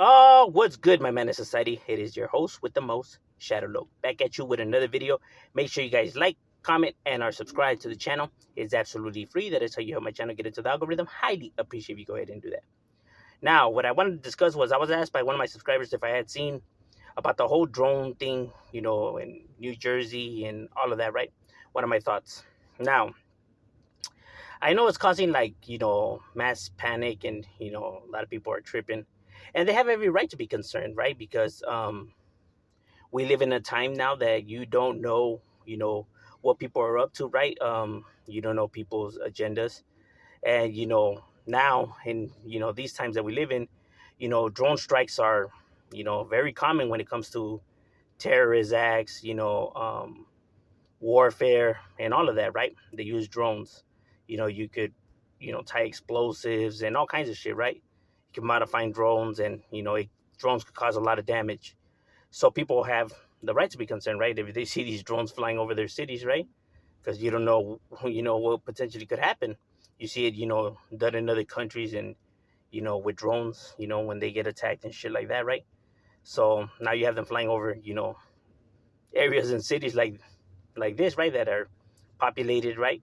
Oh, what's good, my man of society? It is your host with the most, Shadowlow, back at you with another video. Make sure you guys like, comment, and are subscribed to the channel. It's absolutely free. That is how you help my channel get into the algorithm. Highly appreciate if you go ahead and do that. Now, what I wanted to discuss was I was asked by one of my subscribers if I had seen about the whole drone thing, in New Jersey and all of that, right? What are my thoughts? Now, I know it's causing mass panic and a lot of people are tripping and they have every right to be concerned, right? Because we live in a time now that you don't know, what people are up to, right? You don't know people's agendas. And, now in, these times that we live in, drone strikes are, very common when it comes to terrorist acts, warfare and all of that, right? They use drones. You could, tie explosives and all kinds of shit, right? You can modify drones and, drones could cause a lot of damage. So people have the right to be concerned, right? If they see these drones flying over their cities, right? Because you don't know, what potentially could happen. You see it, done in other countries and, with drones, when they get attacked and shit like that, right? So now you have them flying over, areas and cities like this, right, that are populated, right?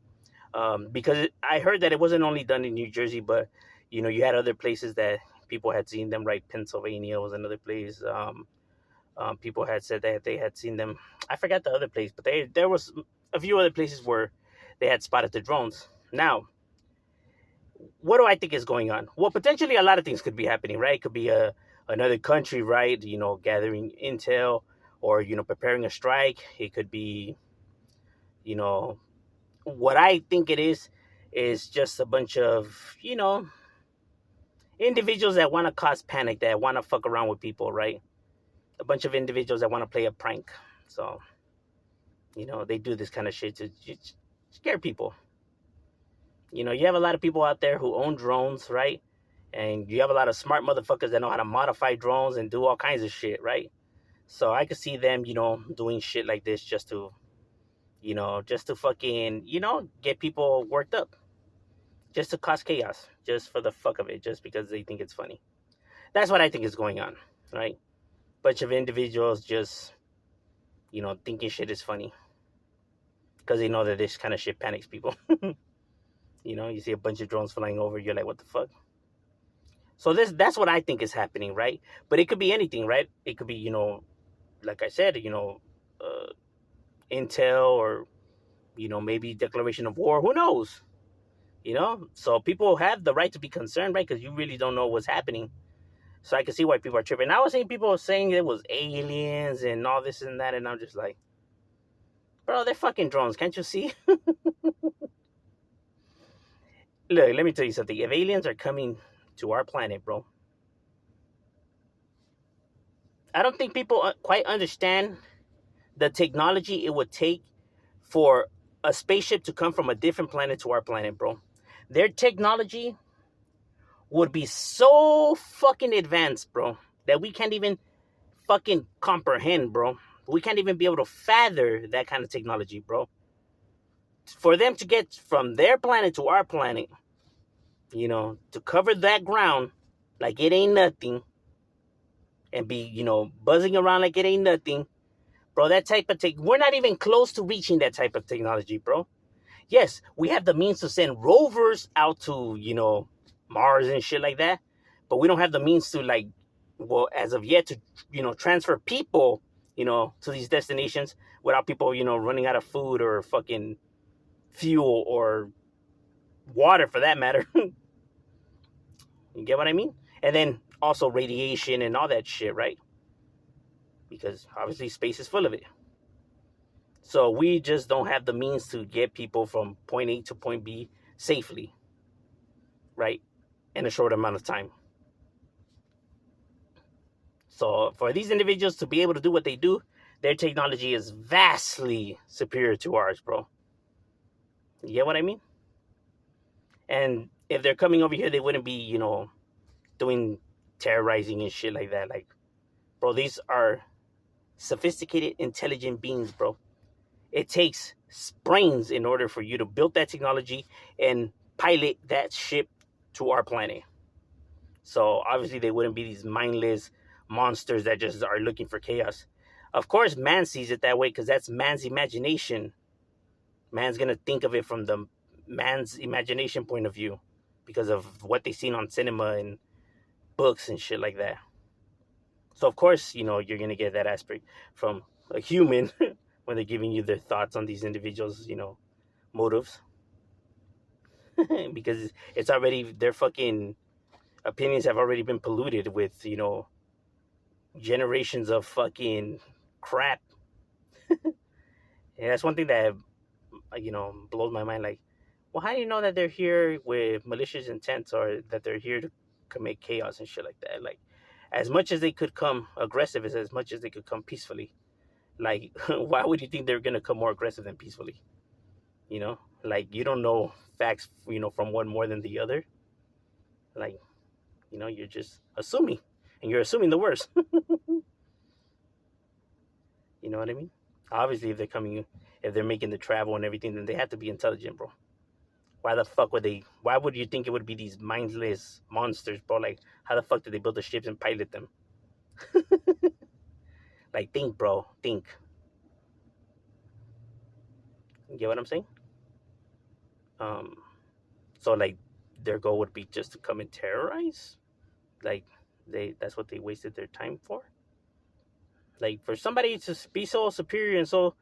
Because I heard that it wasn't only done in New Jersey, but you had other places that people had seen them, right? Pennsylvania was another place. People had said that they had seen them. I forgot the other place, but there was a few other places where they had spotted the drones. Now, what do I think is going on? Well, potentially a lot of things could be happening, right? It could be another country, right? Gathering intel or preparing a strike. It could be, you know, what I think it is just a bunch of individuals that want to cause panic, that want to fuck around with people, right? A bunch of individuals that want to play a prank. So they do this kind of shit to scare people. You have a lot of people out there who own drones, right? And you have a lot of smart motherfuckers that know how to modify drones and do all kinds of shit, right? So I could see them, doing shit like this just to fucking, get people worked up, just to cause chaos, just for the fuck of it, just because they think it's funny. That's what I think is going on, right? Bunch of individuals just, thinking shit is funny because they know that this kind of shit panics people. You see a bunch of drones flying over, you're like, what the fuck? So that's what I think is happening, right? But it could be anything, right? It could be, like I said, uh, intel or maybe declaration of war. Who knows? So people have the right to be concerned, right? Because you really don't know what's happening. So I can see why people are tripping. I was seeing people saying it was aliens and all this and that, and I'm just like, bro, they're fucking drones. Can't you see? Look, let me tell you something. If aliens are coming to our planet, bro, I don't think people quite understand the technology it would take for a spaceship to come from a different planet to our planet, bro. Their technology would be so fucking advanced, bro, that we can't even fucking comprehend, bro. We can't even be able to fathom that kind of technology, bro. For them to get from their planet to our planet, to cover that ground like it ain't nothing and be, buzzing around like it ain't nothing, bro, that type of we're not even close to reaching that type of technology, bro. Yes, we have the means to send rovers out to, Mars and shit like that, but we don't have the means to well, as of yet to, transfer people, to these destinations without people, running out of food or fucking fuel or water for that matter. You get what I mean? And then also radiation and all that shit, right? Because obviously space is full of it. So we just don't have the means to get people from point A to point B safely, right? In a short amount of time. So for these individuals to be able to do what they do, their technology is vastly superior to ours, bro. You get what I mean? And if they're coming over here, they wouldn't be, doing terrorizing and shit like that. Like, bro, these are sophisticated, intelligent beings, bro. It takes brains in order for you to build that technology and pilot that ship to our planet. So obviously they wouldn't be these mindless monsters that just are looking for chaos. Of course, man sees it that way because that's man's imagination. Man's gonna think of it from the man's imagination point of view because of what they've seen on cinema and books and shit like that. So of course, you're gonna get that aspect from a human when they're giving you their thoughts on these individuals, motives, because it's already their fucking opinions have already been polluted with generations of fucking crap. And that's one thing that blows my mind. Like, well, how do you know that they're here with malicious intent or that they're here to commit chaos and shit like that? Like, as much as they could come aggressive as much as they could come peacefully. Like, why would you think they're gonna come more aggressive than peacefully? Like, you don't know facts, from one more than the other. Like, you're just assuming, and you're assuming the worst. You know what I mean? Obviously, if they're making the travel and everything, then they have to be intelligent, bro. Why the fuck would they? Why would you think it would be these mindless monsters, bro? Like, how the fuck did they build the ships and pilot them? Like, think, bro. Think. You get what I'm saying? So like, their goal would be just to come and terrorize. Like, that's what they wasted their time for. Like, for somebody to be so superior and so,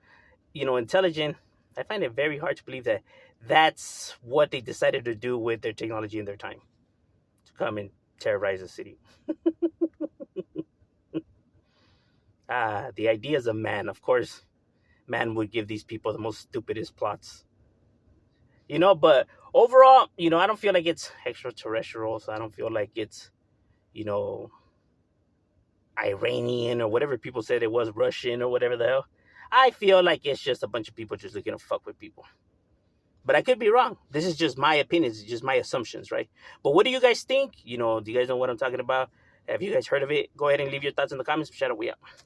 intelligent, I find it very hard to believe that that's what they decided to do with their technology and their time, to come and terrorize the city. The ideas of man. Of course, man would give these people the most stupidest plots. But overall, I don't feel like it's extraterrestrial. So I don't feel like it's, Iranian or whatever people said it was, Russian or whatever the hell. I feel like it's just a bunch of people just looking to fuck with people. But I could be wrong. This is just my opinions, just my assumptions, right? But what do you guys think? Do you guys know what I'm talking about? Have you guys heard of it? Go ahead and leave your thoughts in the comments. Shout out, we out.